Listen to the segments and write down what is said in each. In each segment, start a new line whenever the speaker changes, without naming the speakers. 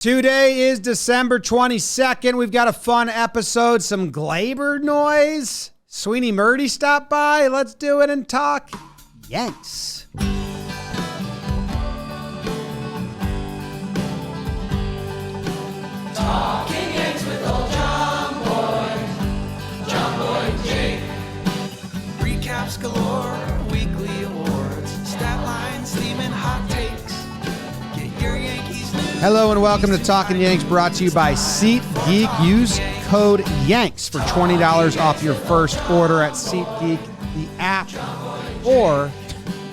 Today is December 22nd. We've got a fun episode, some Gleyber noise. Sweeny Murti stopped by. Let's do it and talk Yanks.
Talking Yanks with old John Boy Jake. Recaps galore, weekly awards, stat lines, steaming hot takes. Get your Yankees news.
Hello and welcome to Talkin' Yanks, brought to you by SeatGeek. Use code YANKS for $20 off your first order at SeatGeek, the app, or...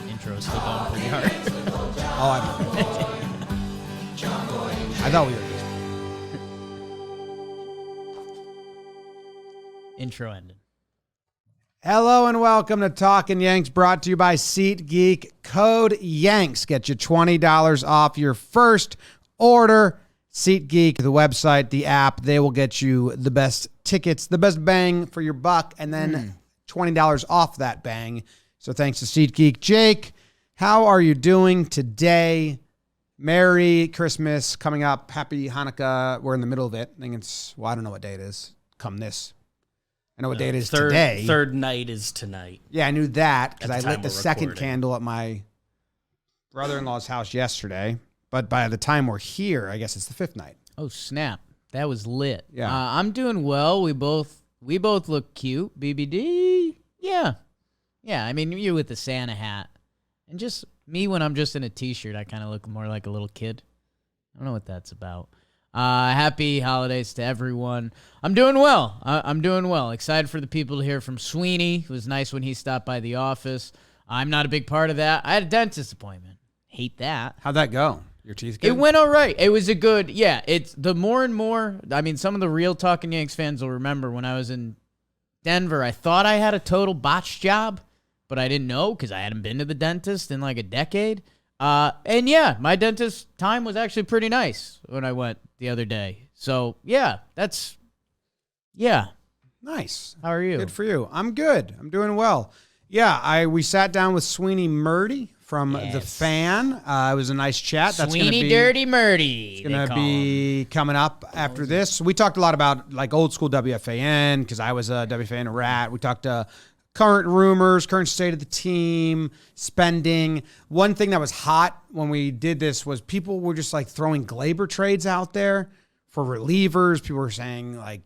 Intro's still going pretty hard.
I thought we were...
Intro ended.
Hello and welcome to Talkin' Yanks, brought to you by SeatGeek. Code YANKS. Get you $20 off your first order. SeatGeek, the website, the app, they will get you the best tickets, the best bang for your buck, and then $20 off that bang. So thanks to SeatGeek. Jake, how are you doing today? Merry Christmas coming up. Happy Hanukkah. We're in the middle of it. I think it's, I don't know what day it is. Come this. I know what day it is today.
Third night is tonight.
Yeah, I knew that because I
At the
lit
time
the
we're
second
recording.
candle at my brother-in-law's house yesterday. But by the time we're here, I guess it's the fifth night.
Oh snap! That was lit.
Yeah.
I'm doing well. We both look cute. BBD. Yeah. I mean, you with the Santa hat, and just me when I'm just in a t-shirt. I kind of look more like a little kid. I don't know what that's about. Happy holidays to everyone. I'm doing well. I'm doing well. Excited for the people to hear from Sweeny. It was nice when he stopped by the office. I'm not a big part of that. I had a dentist appointment. Hate that.
How'd that go? Your teeth good?
It went all right. It was a good, it's the more and more, I mean, some of the real Talkin' Yanks fans will remember when I was in Denver, I thought I had a total botch job, but I didn't know because I hadn't been to the dentist in like a decade. And yeah, my dentist time was actually pretty nice when I went the other day. So yeah,
Nice.
How are you?
Good for you. I'm good. I'm doing well. Yeah, we sat down with Sweeny Murti from The Fan. It was a nice chat. That's gonna
Sweeny
be
Dirty Murti.
going to be coming up after this. We talked a lot about like old school WFAN because I was a WFAN rat. We talked current rumors, current state of the team, spending. One thing that was hot when we did this was people were just like throwing Gleyber trades out there for relievers. People were saying like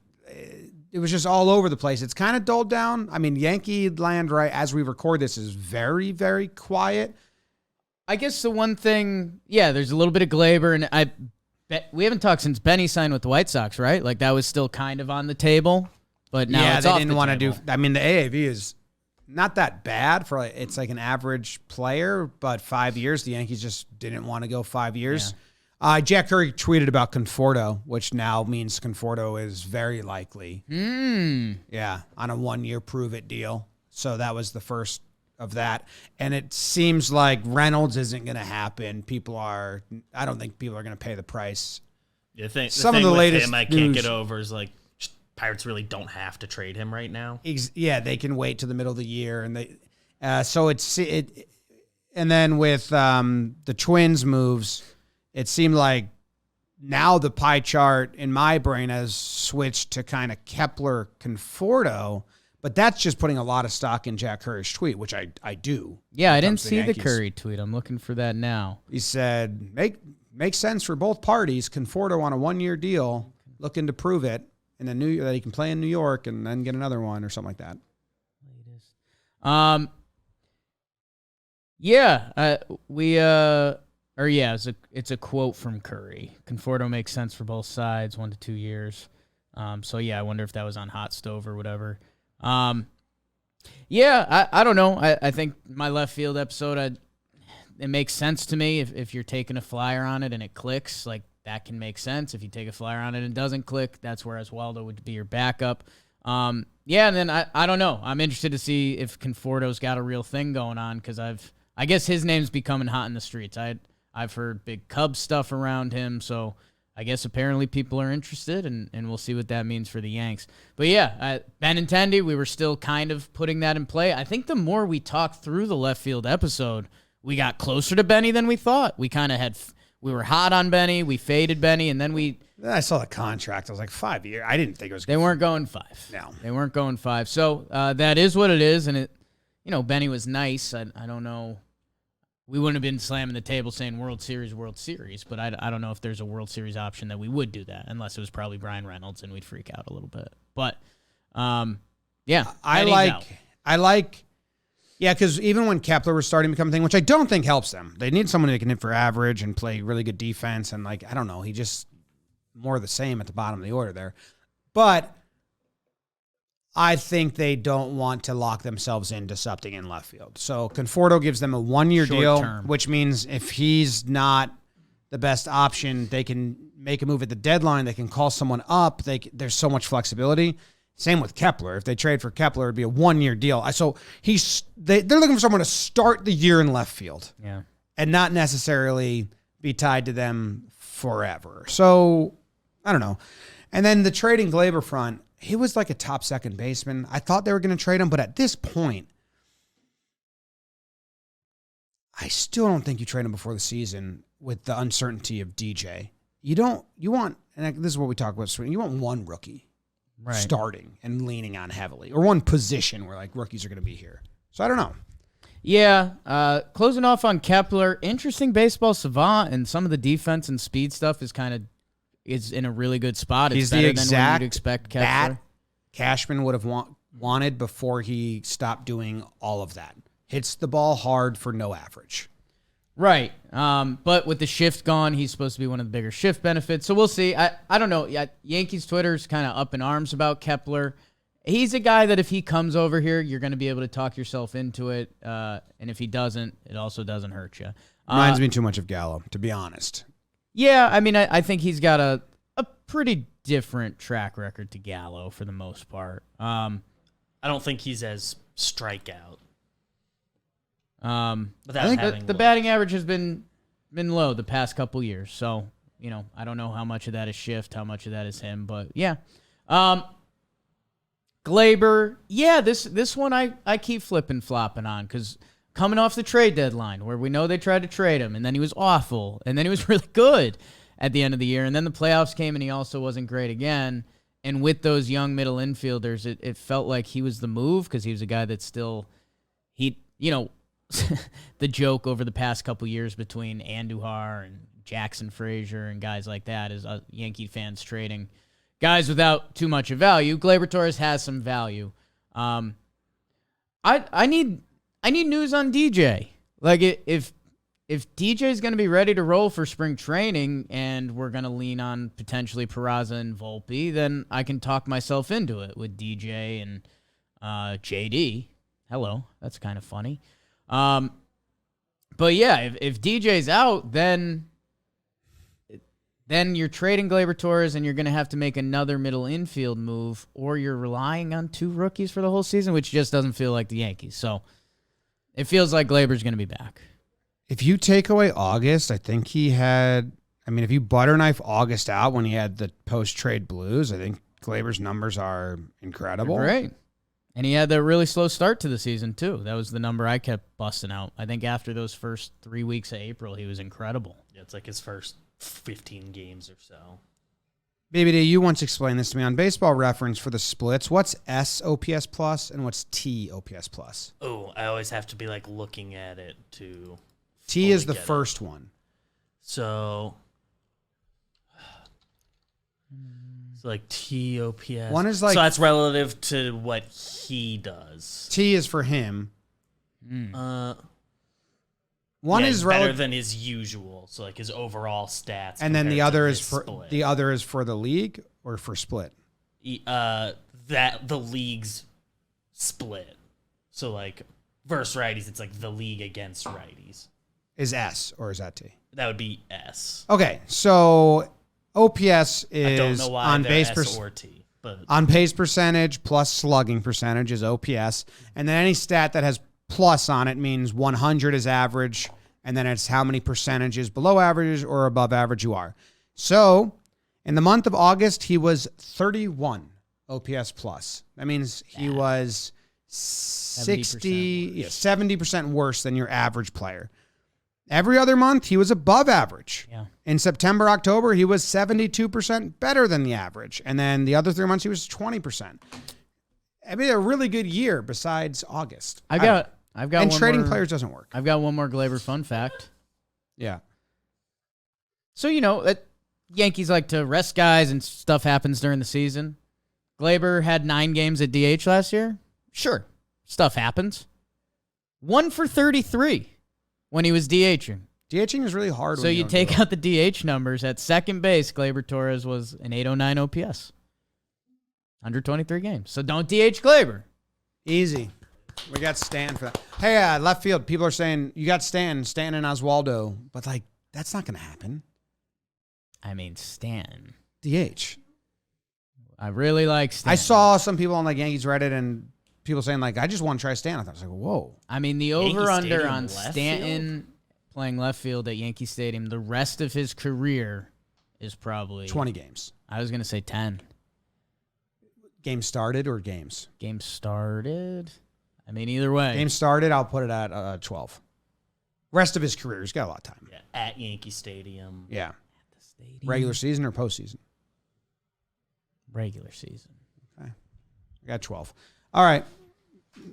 it was just all over the place. It's kind of dulled down. I mean, Yankee land right as we record this is very, very quiet.
I guess the one thing, there's a little bit of Gleyber, and I bet we haven't talked since Benny signed with the White Sox, right? Like that was still kind of on the table, but now it's
they
off
didn't
the
want to
table.
do. I mean, the AAV is not that bad for it's like an average player, but 5 years, the Yankees just didn't want to go 5 years. Jack Curry tweeted about Conforto, which now means Conforto is very likely. Yeah, on a 1 year prove it deal. So that was the first of that. And it seems like Reynolds isn't going to happen. I don't think people are going to pay the price.
Yeah, the
Some
thing
of the
with
latest
him I can't
news-
get over is like Pirates really don't have to trade him right now.
They can wait to the middle of the year, and and then with the Twins moves, it seemed like now the pie chart in my brain has switched to kind of Kepler Conforto, but that's just putting a lot of stock in Jack Curry's tweet, which I do.
Yeah, I didn't
comes to
see the
Yankees.
Curry tweet. I'm looking for that now.
He said, makes sense for both parties. Conforto on a 1 year deal, looking to prove it. And then that he can play in New York and then get another one or something like that.
It's a quote from Curry. Conforto makes sense for both sides, 1 to 2 years. I wonder if that was on Hot Stove or whatever. I don't know. I think my left field episode, it makes sense to me if you're taking a flyer on it and it clicks, like that can make sense. If you take a flyer on it and it doesn't click, that's where Oswaldo would be your backup. And then I don't know. I'm interested to see if Conforto's got a real thing going on because I guess his name's becoming hot in the streets. I've heard big Cubs stuff around him, so I guess apparently people are interested, and we'll see what that means for the Yanks. But Benintendi, we were still kind of putting that in play. I think the more we talked through the left field episode, we got closer to Benny than we thought. We kind of had we were hot on Benny. We faded Benny, and then
I saw the contract. I was like, 5 years. I didn't think it was.
They weren't going 5.
No.
They weren't going 5. So that is what it is, and it, Benny was nice. I don't know. We wouldn't have been slamming the table saying World Series, but I don't know if there's a World Series option that we would do that, unless it was probably Brian Reynolds, and we'd freak out a little bit. But, yeah.
I like, because even when Kepler was starting to become a thing, which I don't think helps them, they need someone who can hit for average and play really good defense, and, like, I don't know, he just more of the same at the bottom of the order there. But I think they don't want to lock themselves into something in left field. So Conforto gives them a 1-year deal,
term.
which means if he's not the best option, they can make a move at the deadline. They can call someone up. There's so much flexibility. Same with Kepler. If they trade for Kepler, it'd be a 1-year deal. So they're looking for someone to start the year in left field, and not necessarily be tied to them forever. So I don't know. And then the trading Gleyber front. He was like a top second baseman. I thought they were going to trade him, but at this point, I still don't think you trade him before the season with the uncertainty of DJ. You want, and this is what we talk about, you want one rookie starting and leaning on heavily, or one position where like rookies are going to be here. So I don't know.
Yeah, closing off on Kepler, interesting baseball savant, and some of the defense and speed stuff is in a really good spot. It's
He's
better
the exact
than what you'd expect Kepler.
bat Cashman would have wanted before he stopped doing all of that. Hits the ball hard for no average.
Right. But with the shift gone, he's supposed to be one of the bigger shift benefits. So we'll see. I don't know. Yankees Twitter's kind of up in arms about Kepler. He's a guy that if he comes over here, you're going to be able to talk yourself into it. And if he doesn't, it also doesn't hurt you.
Reminds me too much of Gallo, to be honest.
Yeah, I mean, I think he's got a pretty different track record to Gallo for the most part.
I don't think he's as strikeout.
I think the batting average has been low the past couple years. So, I don't know how much of that is shift, how much of that is him. But, yeah. Gleyber, this one I keep flopping on because coming off the trade deadline where we know they tried to trade him, and then he was awful, and then he was really good at the end of the year, and then the playoffs came, and he also wasn't great again. And with those young middle infielders, it felt like he was the move because he was a guy that still, the joke over the past couple years between Andujar and Jackson Frazier and guys like that is Yankee fans trading guys without too much of value. Gleyber Torres has some value. I need news on DJ. Like if DJ is going to be ready to roll for spring training and we're going to lean on potentially Peraza and Volpe, then I can talk myself into it with DJ and JD. Hello, that's kind of funny. But yeah, if DJ's out, then you're trading Gleyber Torres and you're going to have to make another middle infield move, or you're relying on 2 rookies for the whole season, which just doesn't feel like the Yankees. So it feels like Gleyber's going to be back.
If you take away August, I think if you butter knife August out when he had the post-trade blues, I think Gleyber's numbers are incredible.
Great. And he had that really slow start to the season, too. That was the number I kept busting out. I think after those first 3 weeks of April, he was incredible.
Yeah, it's like his first 15 games or so.
Baby D, you once explained this to me on Baseball Reference for the splits. What's S OPS plus and what's T OPS plus?
Oh, I always have to be like looking at it to.
T is the first one.
So it's like TOPS.
One is like,
so that's relative to what he does.
T is for him. One is
better than his usual, so like his overall stats.
And then the other is for
split.
the other is for the league or for split.
That the league's split. So like versus righties, it's like the league against righties.
Is S or is that T?
That would be S.
Okay, so OPS is
I don't know why
on
they're
base
S or T, but
on base percentage plus slugging percentage is OPS, and then any stat that has plus on it means 100 is average, and then it's how many percentages below average or above average you are. So in the month of August, he was 31 OPS plus. That means he was 70% worse than your average player. Every other month, he was above average.
Yeah.
In September, October, he was 72% better than the average. And then the other 3 months, he was 20%. I mean, a really good year besides August.
I've got
and
one
trading
more,
players doesn't work.
I've got one more Gleyber fun fact.
Yeah.
So, Yankees like to rest guys and stuff happens during the season. Gleyber had 9 games at DH last year. Sure, stuff happens. 1 for 33 when he was DHing.
DHing is really hard.
So you take out the DH numbers. At second base, Gleyber Torres was an 809 OPS. 123 games. So don't DH Gleyber.
Easy. We got Stan for that. Hey, left field. People are saying, you got Stan and Oswaldo. But, that's not going to happen.
I mean, Stan.
DH.
I really like Stan.
I saw some people on Yankees Reddit and people saying I just want to try Stan. I thought, I was like, whoa.
I mean, the
Yankee
over-under
Stadium
on
left
Stanton playing left field at Yankee Stadium the rest of his career is probably
20 games.
I was going to say 10.
Games started or games?
Game started. I mean, either way.
Game started, I'll put it at 12. Rest of his career, he's got a lot of time.
Yeah, at Yankee Stadium.
Yeah.
At the stadium.
Regular season or postseason?
Regular season.
Okay. I got 12. All right.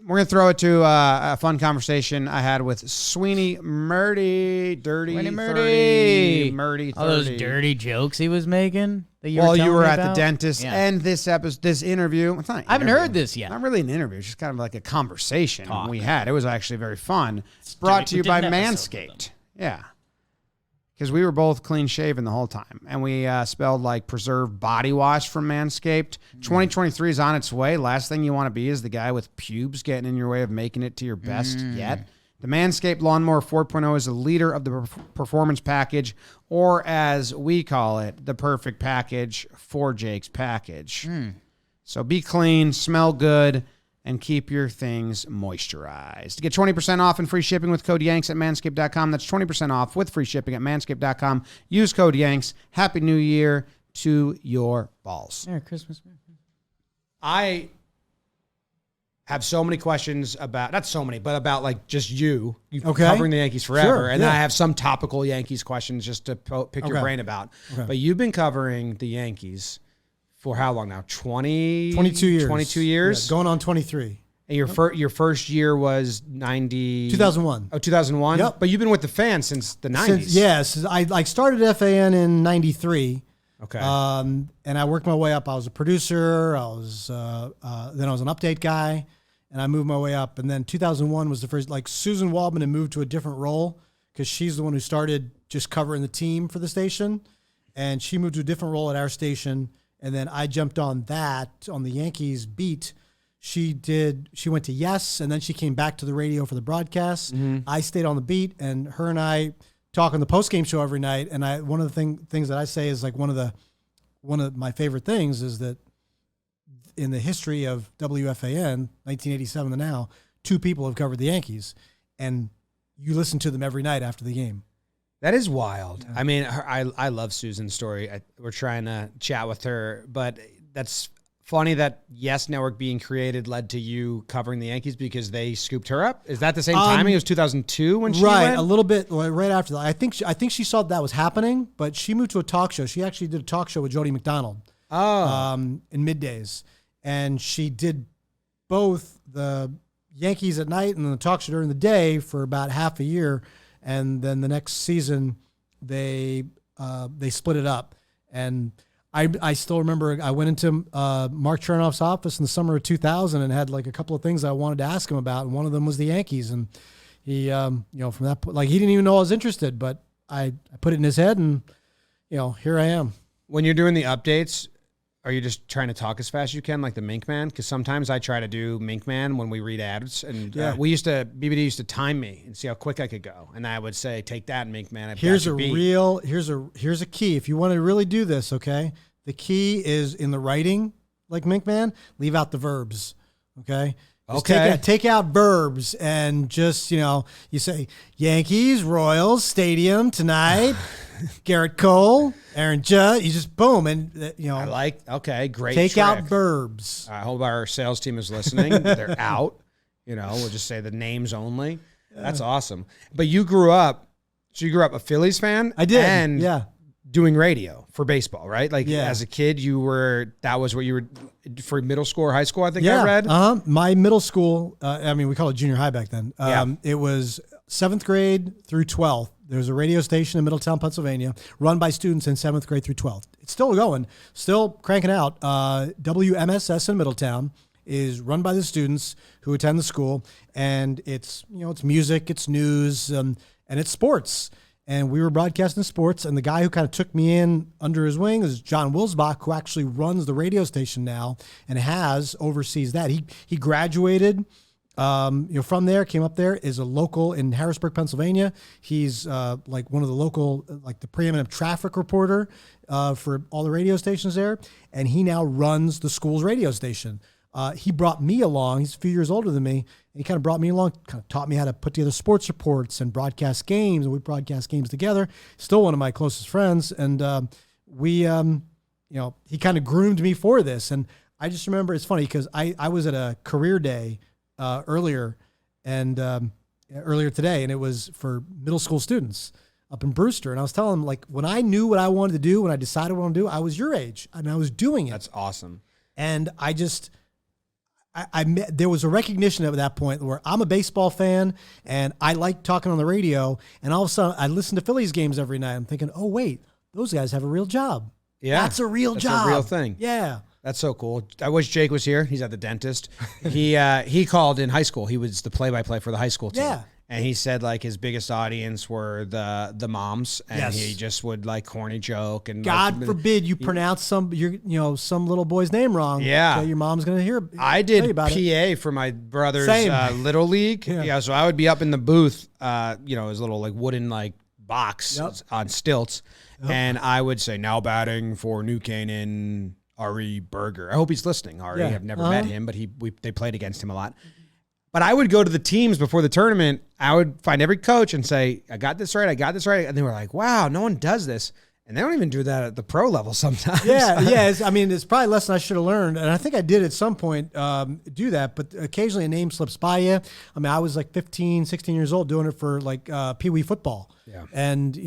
We're going to throw it to a fun conversation I had with Sweeny Murti,
Sweeny
30, Murti 30.
All those dirty jokes he was making that you
While
were
you
telling
were
me
at
about?
the dentist,
Yeah.
and this interview. It's not an
I haven't
interview.
heard this yet.
Not really an interview. It's just kind of like a conversation
Talk.
we had. It was actually very fun. Brought to you
we did
by
an episode with
Manscaped. Yeah. Because we were both clean shaven the whole time. And we spelled preserved body wash from Manscaped. 2023 is on its way. Last thing you want to be is the guy with pubes getting in your way of making it to your best yet. The Manscaped Lawnmower 4.0 is a leader of the performance package, or as we call it, the perfect package for Jake's package. So be clean, smell good, and keep your things moisturized. Get 20% off and free shipping with code YANKS at manscaped.com. That's 20% off with free shipping at manscaped.com. Use code YANKS. Happy New Year to your balls.
Merry Christmas.
I have so many questions about, not so many, but about just you covering the Yankees forever.
Sure,
and then I have some topical Yankees questions just to pick your brain about.
Okay.
But you've been covering the Yankees for how long now?
22 years.
22 years?
Yeah, going on 23.
And your first year was
2001.
Oh, 2001?
Yep.
But you've been with the fans since the 90s.
Yes. I started FAN in 93.
Okay.
And I worked my way up. I was a producer. I was then I was an update guy, and I moved my way up. And then 2001 was the first. Susan Waldman had moved to a different role because she's the one who started just covering the team for the station, and she moved to a different role at our station. And then I jumped on the Yankees beat. She went to Yes, and then she came back to the radio for the broadcast. I stayed on the beat, and her and I talk on the postgame show every night. And one of the things that I say is one of my favorite things is that in the history of WFAN, 1987 to now, 2 people have covered the Yankees, and you listen to them every night after the game.
That is wild. Yeah. I mean, I love Susan's story. We're trying to chat with her, but that's funny that Yes Network being created led to you covering the Yankees because they scooped her up. Is that the same timing? It was 2002 when she went?
A little bit right after that. I think she saw that was happening, but she moved to a talk show. She actually did a talk show with Jody McDonald. In middays, and she did both the Yankees at night and the talk show during the day for about half a year. And then the next season, they split it up. And I still remember I went into Mark Chernoff's office in the summer of 2000 and had a couple of things I wanted to ask him about. And one of them was the Yankees. And he, from that point, he didn't even know I was interested, but I put it in his head, and here I am.
When you're doing the updates, are you just trying to talk as fast as you can, like the Mink Man? Because sometimes I try to do Mink Man when we read ads, and BBD used to time me and see how quick I could go, and I would say, "Take that, Mink Man."
Here's a key. If you want to really do this, okay, the key is in the writing, like Mink Man. Leave out the verbs, okay. Just take out verbs and just you say Yankees Royals Stadium tonight. Garrett Cole, Aaron Judge, you just boom, and
great.
Take
trick.
out verbs.
I hope our sales team is listening. They're out. We'll just say the names only. That's awesome. But you grew up So you grew up a Phillies fan?
I did.
And
yeah.
doing radio for baseball, right? Like
Yeah.
as a kid, that was what you were for middle school or high school, I think
Yeah.
I read.
My middle school, we call it junior high back then. It was 7th grade through 12th. There was a radio station in Middletown, Pennsylvania, run by students in 7th grade through 12th. It's still going, still cranking out. WMSS in Middletown is run by the students who attend the school, and it's music, it's news, and it's sports. And we were broadcasting sports, and the guy who kind of took me in under his wing is John Wilsbach, who actually runs the radio station now and oversees that. He graduated from there, came up there, is a local in Harrisburg, Pennsylvania. He's like one of the local, like the preeminent traffic reporter for all the radio stations there, and he now runs the school's radio station. He brought me along. He's a few years older than me. And he kind of brought me along, kind of taught me how to put together sports reports and broadcast games. And we broadcast games together. Still one of my closest friends. And he kind of groomed me for this. And I just remember, it's funny because I was at a career day earlier today, and it was for middle school students up in Brewster. And I was telling them, like, when I knew what I wanted to do, when I decided what I wanted to do, I was your age and I was doing it.
That's awesome.
And there was a recognition at that point where I'm a baseball fan and I like talking on the radio. And all of a sudden I listen to Phillies games every night. I'm thinking, oh wait, those guys have a real job.
Yeah.
That's a real job.
That's a real thing.
Yeah.
That's so cool. I wish Jake was here. He's at the dentist. He called in high school. He was the play-by-play for the high school team.
Yeah.
And he said like his biggest audience were the moms, and
Yes.
he just would like corny joke and
God
like,
forbid you pronounce some little boy's name wrong.
Yeah.
So your mom's going to hear.
I
tell you
did
about it.
PA for my brother's
Same.
little league.
Yeah.
Yeah, so I would be up in the booth, his little like wooden like box
Yep.
on stilts, and I would say now batting for New Canaan, Ari Berger. I hope he's listening. Ari,
Yeah.
I've never met him, but they played against him a lot. But I would go to the teams before the tournament. I would find every coach and say, I got this right. And they were like, wow, no one does this. And they don't even do that at the pro level sometimes.
Yeah. It's probably a lesson I should have learned. And I think I did at some point do that. But occasionally a name slips by you. I mean, I was like 15, 16 years old doing it for like Pee Wee football.
Yeah.
And,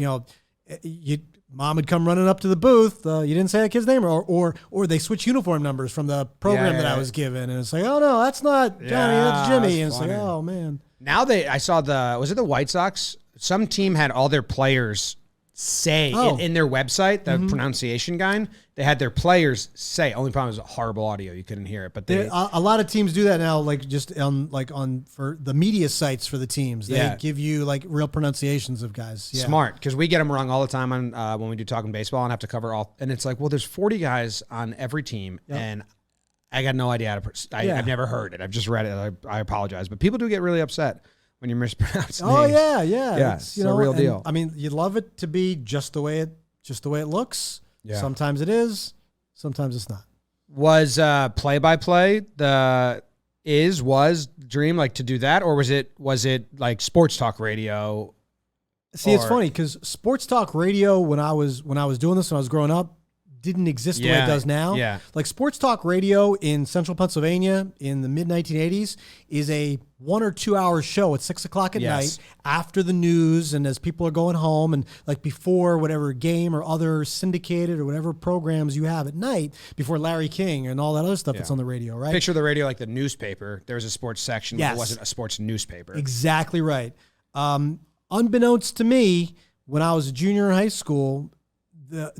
mom would come running up to the booth. You didn't say that kid's name, or they switch uniform numbers from the program that I was given, and it's like, oh no, that's not Johnny, that's Jimmy, and it's
funny.
like, oh man.
Now I saw was it the White Sox? Some team had all their players say in their website, the pronunciation guide, they had their players say. Only problem is horrible audio. You couldn't hear it, but
A lot of teams do that now, like just on for the media sites for the teams. They give you like real pronunciations of guys. Yeah.
smart, because we get them wrong all the time on when we do Talking Baseball and have to cover all. And it's like, well, there's 40 guys on every team, and I got no idea how to. I've never heard it. I've just read it. I apologize, but people do get really upset when you mispronounce names.
Oh yeah.
It's a real deal.
I mean, you love it to be just the way it looks.
Yeah.
Sometimes it is, sometimes it's not.
Was play-by-play was dream like to do that, or was it like sports talk radio?
See, it's funny because sports talk radio when I was doing this when I was growing up didn't exist the way it does now.
Yeah.
Like sports talk radio in central Pennsylvania in the mid 1980s is a 1 or 2 hour show at 6 o'clock at night after the news and as people are going home and like before whatever game or other syndicated or whatever programs you have at night before Larry King and all that other stuff that's on the radio, right?
Picture the radio like the newspaper. There was a sports section, but
Yes.
it wasn't a sports newspaper.
Exactly right. Unbeknownst to me, when I was a junior in high school, the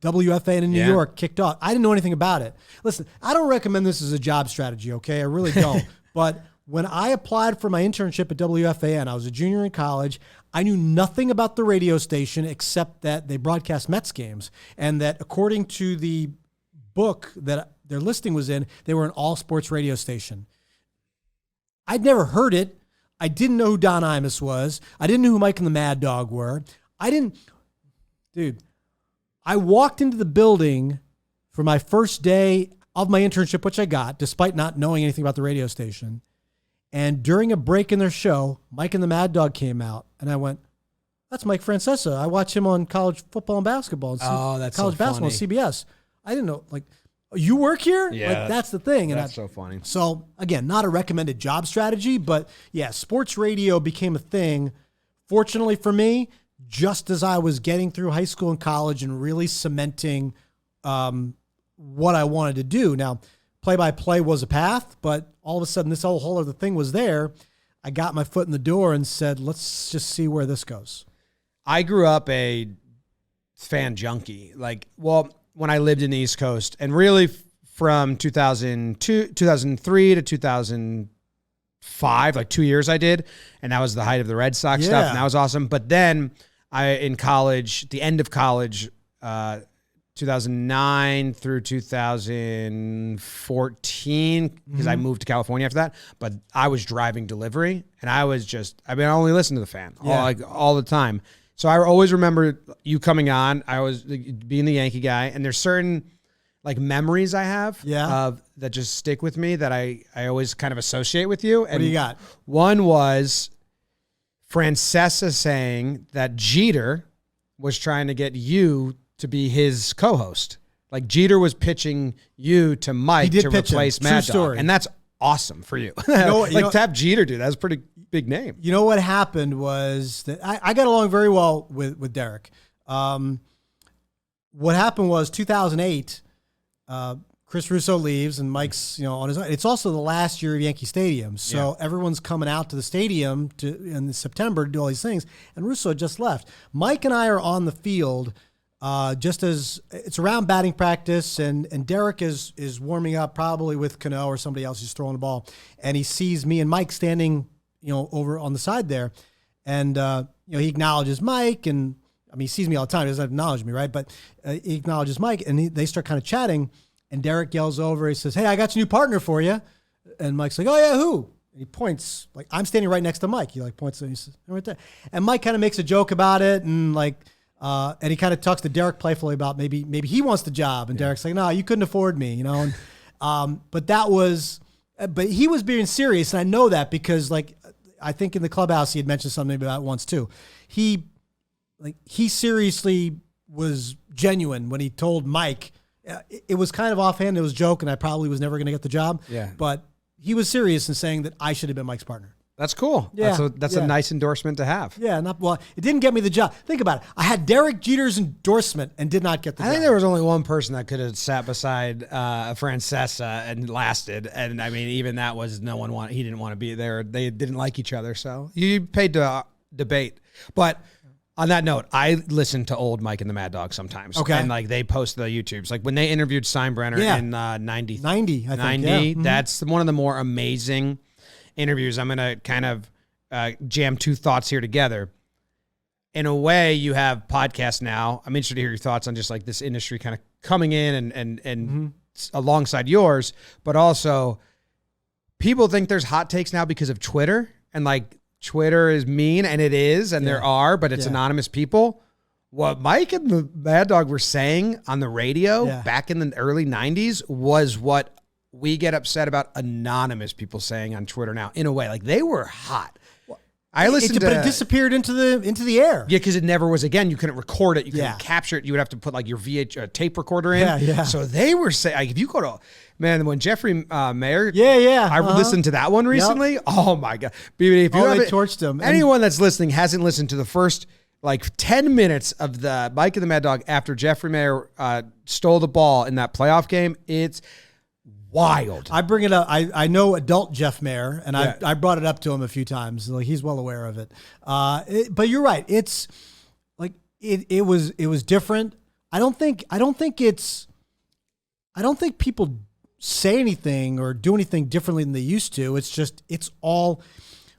WFAN in New York kicked off. I didn't know anything about it. Listen, I don't recommend this as a job strategy, okay? I really don't. But when I applied for my internship at WFAN, I was a junior in college. I knew nothing about the radio station except that they broadcast Mets games and that according to the book that their listing was in, they were an all-sports radio station. I'd never heard it. I didn't know who Don Imus was. I didn't know who Mike and the Mad Dog were. I walked into the building for my first day of my internship, which I got, despite not knowing anything about the radio station. And during a break in their show, Mike and the Mad Dog came out, and I went, that's Mike Francesa. I watch him on college football and basketball. And
That's
college
so
basketball
funny.
on CBS. I didn't know, like, you work here?
Yeah.
Like, that's the thing. And
That's so funny.
So, again, not a recommended job strategy, but yeah, sports radio became a thing. Fortunately for me, just as I was getting through high school and college and really cementing what I wanted to do. Now, play-by-play was a path, but all of a sudden this whole other thing was there. I got my foot in the door and said, let's just see where this goes.
I grew up a fan junkie. When I lived in the East Coast, and really from 2003 to 2005, like 2 years I did, and that was the height of the Red Sox stuff, and that was awesome. But then in college, the end of college, 2009 through 2014, because I moved to California after that. But I was driving delivery, and I only listened to the fan all the time. So I always remember you coming on. I was being the Yankee guy, and there's certain memories I have of that just stick with me that I always kind of associate with you. And
what do you got?
One was Francesa saying that Jeter was trying to get you to be his co-host. Like Jeter was pitching you to Mike to replace Mad Dog. And that's awesome for you. To have Jeter do that's a pretty big name.
You know what happened was that I got along very well with Derek. What happened was 2008, Chris Russo leaves and Mike's on his own. It's also the last year of Yankee Stadium. So everyone's coming out to the stadium in September to do all these things. And Russo just left. Mike and I are on the field just as it's around batting practice, and Derek is warming up probably with Cano or somebody else who's throwing the ball, and he sees me and Mike standing, over on the side there, and he acknowledges Mike, and he sees me all the time. He doesn't acknowledge me, right? But he acknowledges Mike, and they start kind of chatting, and Derek yells over. He says, "Hey, I got your new partner for you," and Mike's like, "Oh yeah, who?" And he points, I'm standing right next to Mike. He points, and he says, "Right there." And Mike kind of makes a joke about it, and and he kind of talks to Derek playfully about maybe he wants the job. And Derek's like, "No, you couldn't afford me," And, but he was being serious. And I know that because I think in the clubhouse, he had mentioned something about it once too. He seriously was genuine when he told Mike, it was kind of offhand. It was a joke. And I probably was never going to get the job.
Yeah.
But he was serious in saying that I should have been Mike's partner.
That's cool.
Yeah,
that's a nice endorsement to have.
Yeah, it didn't get me the job. Think about it. I had Derek Jeter's endorsement and did not get the job.
I think there was only one person that could have sat beside Francesa and lasted. And even that was he didn't want to be there. They didn't like each other. So you paid to debate. But on that note, I listen to old Mike and the Mad Dog sometimes. Okay. And they post the YouTubes. When they interviewed Steinbrenner in 90.
90, I think.
90,
yeah.
That's one of the more amazing interviews. I'm going to kind of jam two thoughts here together. In a way, you have podcasts now. I'm interested to hear your thoughts on just this industry kind of coming in and alongside yours, but also people think there's hot takes now because of Twitter, and Twitter is mean, and it is, and there are, but it's anonymous people. What Mike and the Mad Dog were saying on the radio back in the early 90s was what we get upset about anonymous people saying on Twitter now. In a way, they were hot. I listened
but it disappeared into the air.
Yeah, because it never was. Again, you couldn't record it, you couldn't capture it. You would have to put your tape recorder in.
Yeah.
So they were saying, if you go to when Jeffrey Mayer, I listened to that one recently. Yep. Oh my god, if you
they torched him.
Anyone that's listening hasn't listened to the first 10 minutes of the Mike and the Mad Dog after Jeffrey Mayer stole the ball in that playoff game. It's wild.
I bring it up. I know adult Jeff Mayer, and I brought it up to him a few times. He's well aware of it. But you're right. It's it was different. I don't think people say anything or do anything differently than they used to. It's all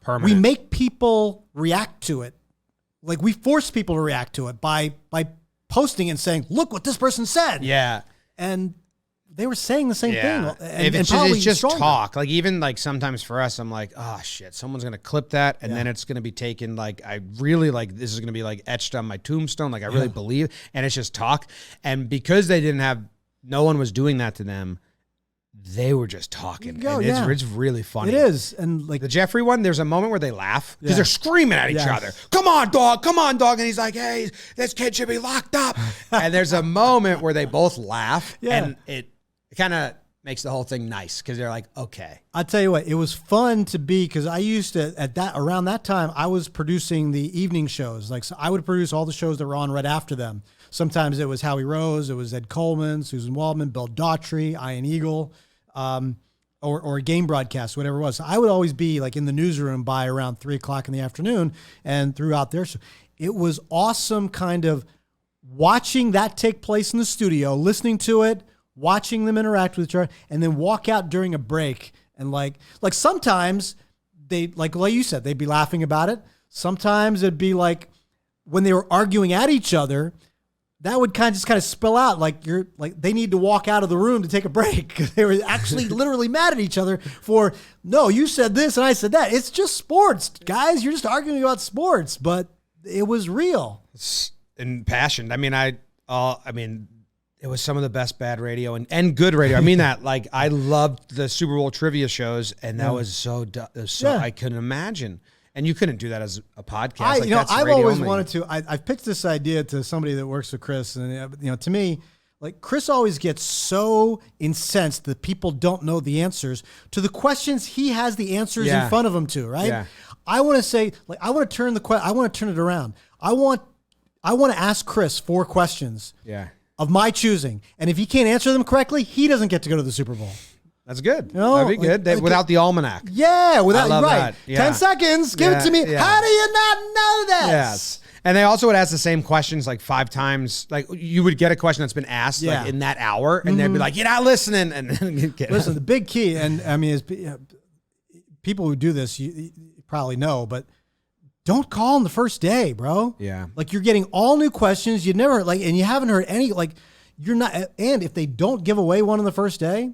permanent.
We make people react to it. We force people to react to it by posting and saying, "Look what this person said."
Yeah.
And they were saying the same thing.
And it's just talk. Even sometimes for us, I'm like, oh shit, someone's going to clip that. And then it's going to be taken. I really this is going to be etched on my tombstone. I really believe, and it's just talk. And because they didn't have, no one was doing that to them. They were just talking. It's really funny.
It is. And
the Jeffrey one, there's a moment where they laugh because they're screaming at each other. Come on, dog. And he's like, hey, this kid should be locked up. And there's a moment where they both laugh and it kind of makes the whole thing nice because they're like, okay.
I'll tell you what, it was fun to be, because I used to, around that time, I was producing the evening shows. Like, so I would produce all the shows that were on right after them. Sometimes it was Howie Rose, it was Ed Coleman, Susan Waldman, Bill Daughtry, Ian Eagle, or a game broadcast, whatever it was. So I would always be like in the newsroom by around 3:00 in the afternoon and throughout there. So it was awesome kind of watching that take place in the studio, listening to it, watching them interact with each other, and then walk out during a break. And like sometimes they, like you said, they'd be laughing about it. Sometimes it'd be like when they were arguing at each other, that would kind of spill out like they need to walk out of the room to take a break because they were actually literally mad at each other for, no, you said this and I said that. It's just sports, guys. You're just arguing about sports, but it was real.
And passionate. I mean, it was some of the best bad radio and good radio. I mean that. Like, I loved the Super Bowl trivia shows, and that was so I couldn't imagine. And you couldn't do that as a podcast.
I've always wanted to. I've pitched this idea to somebody that works with Chris, and to me, like, Chris always gets so incensed that people don't know the answers to the questions he has the answers in front of him to. Right?
Yeah.
I want to say, like, I want to turn it around. I want to ask Chris 4 questions.
Yeah.
Of my choosing, and if he can't answer them correctly, he doesn't get to go to the Super Bowl.
That's good. That'd be good. Without the almanac.
Yeah, without,
I love
right.
that. Yeah.
10 seconds, give it to me.
Yeah.
How do you not know this?
Yes. And they also would ask the same questions like 5 times. Like, you would get a question that's been asked like in that hour, and they'd be like, "You're not listening." And then
listen, the big key, and I mean, is people who do this, you probably know, but don't call on the first day, bro.
Yeah.
Like, you're getting all new questions. You never and you haven't heard any, you're not, and if they don't give away one on the first day,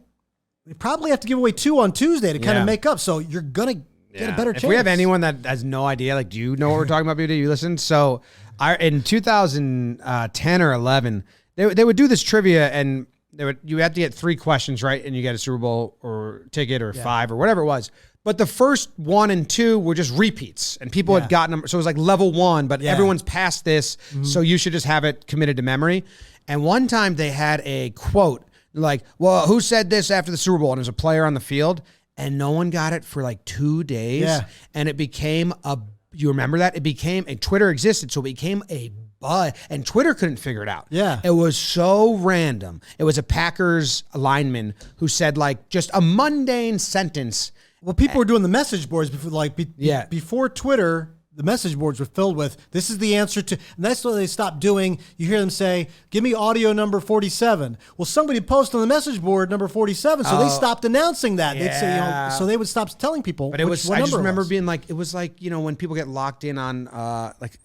they probably have to give away 2 on Tuesday to kind of make up. So you're going to get a better chance.
If we have anyone that has no idea, like, do you know what we're talking about, BD? You listen? So in 2010 or 11, they would do this trivia, and you had to get 3 questions right, and you get a Super Bowl or ticket or 5 or whatever it was. But the first 1 and 2 were just repeats, and people had gotten them. So it was like level 1, but everyone's past this, so you should just have it committed to memory. And one time they had a quote like, well, who said this after the Super Bowl? And there's a player on the field, and no one got it for like 2 days.
Yeah.
And it became you remember that? It became, and Twitter existed, so it became a buzz, and Twitter couldn't figure it out.
Yeah.
It was so random. It was a Packers lineman who said like just a mundane sentence.
Well, people were doing the message boards before, before Twitter. The message boards were filled with, this is the answer to, and that's what they stopped doing. You hear them say, give me audio number 47. Well, somebody posted on the message board number 47, so they stopped announcing that. They'd say, so they would stop telling people.
But I just remember being like, it was like, when people get locked in on like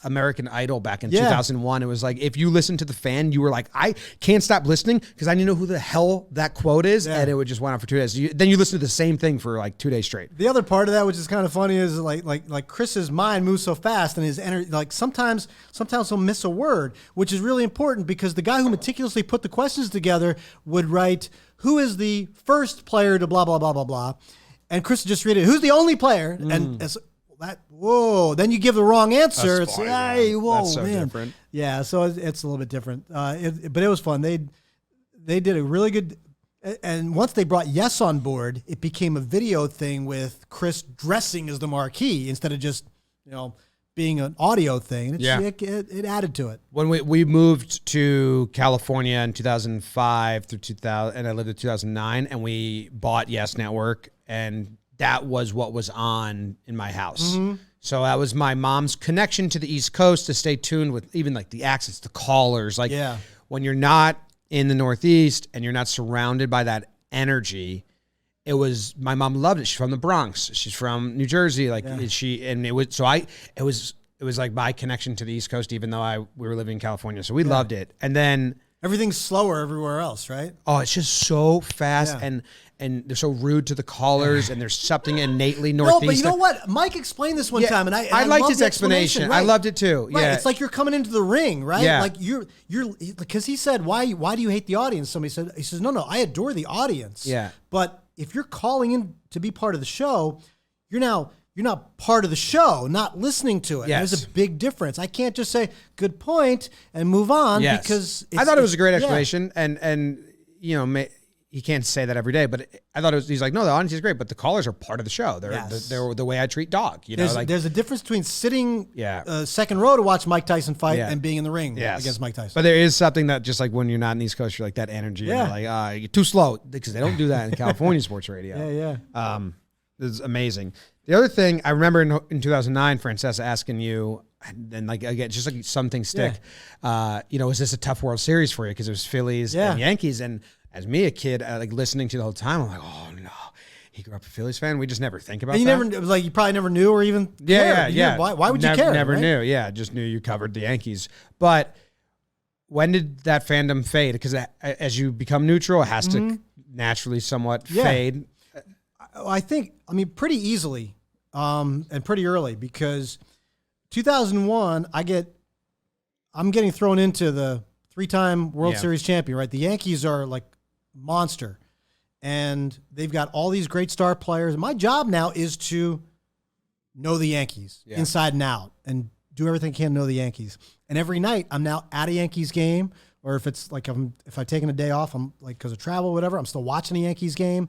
American Idol back in 2001. It was like, if you listened to The Fan, you were like, I can't stop listening because I need to know who the hell that quote is. And it would just went on for 2 days. Then you listen to the same thing for like 2 days straight.
The other part of that, which is kind of funny, is like Chris's mind moves so fast, and his energy, like sometimes he'll miss a word, which is really important because the guy who meticulously put the questions together would write, who is the first player to blah, blah, blah, blah, blah. And Chris would just read it, who's the only player? And then you give the wrong answer.
That's
it's
fine,
hey, whoa,
that's so
man.
different.
Yeah, so it's a little bit different. But it was fun. They did a really good, and once they brought Yes on board, it became a video thing with Chris dressing as the marquee instead of just being an audio thing. It added to it.
When we moved to California in 2005 through 2000, and I lived in 2009, and we bought Yes Network, and that was what was on in my house. Mm-hmm. So that was my mom's connection to the East Coast to stay tuned with even like the accents, the callers. Like when you're not in the Northeast and you're not surrounded by that energy, my mom loved it. She's from the Bronx. She's from New Jersey. It was like my connection to the East Coast, even though we were living in California. So we loved it. And then
everything's slower everywhere else, right?
Oh, it's just so fast and they're so rude to the callers, and there's something innately Northeast.
No, but you know what? Mike explained this one time, and I
liked
loved
his explanation. Right. I loved it too.
Right.
Yeah,
it's like you're coming into the ring, right?
Yeah.
Like you're because he said, why do you hate the audience? He says, no, I adore the audience.
Yeah.
But if you're calling in to be part of the show, you're not part of the show, not listening to it. Yes. There's a big difference. I can't just say good point and move on because
I thought it was a great explanation, and he can't say that every day, but I thought he's like, no, the audience is great, but the callers are part of the show. They're the way I treat dog.
There's a difference between sitting
Yeah.
second row to watch Mike Tyson fight
Yeah.
and being in the ring
Yes.
against Mike Tyson.
But there is something that just like when you're not in the East Coast, you're like that energy.
Yeah.
And you're like, you're too slow, because they don't do that in California sports radio.
Yeah.
This is amazing. The other thing I remember in 2009, Francesca asking you, and like again, just like something stick. Was this a tough World Series for you? Because it was Phillies and Yankees, and as me, a kid, like listening to the whole time, I'm like, oh no, he grew up a Phillies fan. We just never think about
And
that.
you probably never knew or even cared. Why would you care?
Never
right?
knew. Yeah, just knew you covered the Yankees. But when did that fandom fade? Because as you become neutral, it has to naturally somewhat fade.
I think, pretty easily and pretty early, because 2001, I'm getting thrown into the 3-time World Series champion, right? The Yankees are like monster, and they've got all these great star players. My job now is to know the Yankees inside and out and do everything I can to know the Yankees. And every night I'm now at a Yankees game, or if it's like if I've taken a day off, I'm like because of travel or whatever, I'm still watching a Yankees game.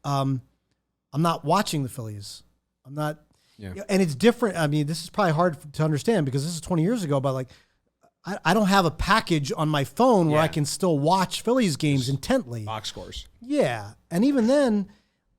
I'm not watching the Phillies. I'm not. Yeah. And it's different. This is probably hard to understand because this is 20 years ago, but like I don't have a package on my phone where I can still watch Phillies games intently.
Box scores.
Yeah. And even then,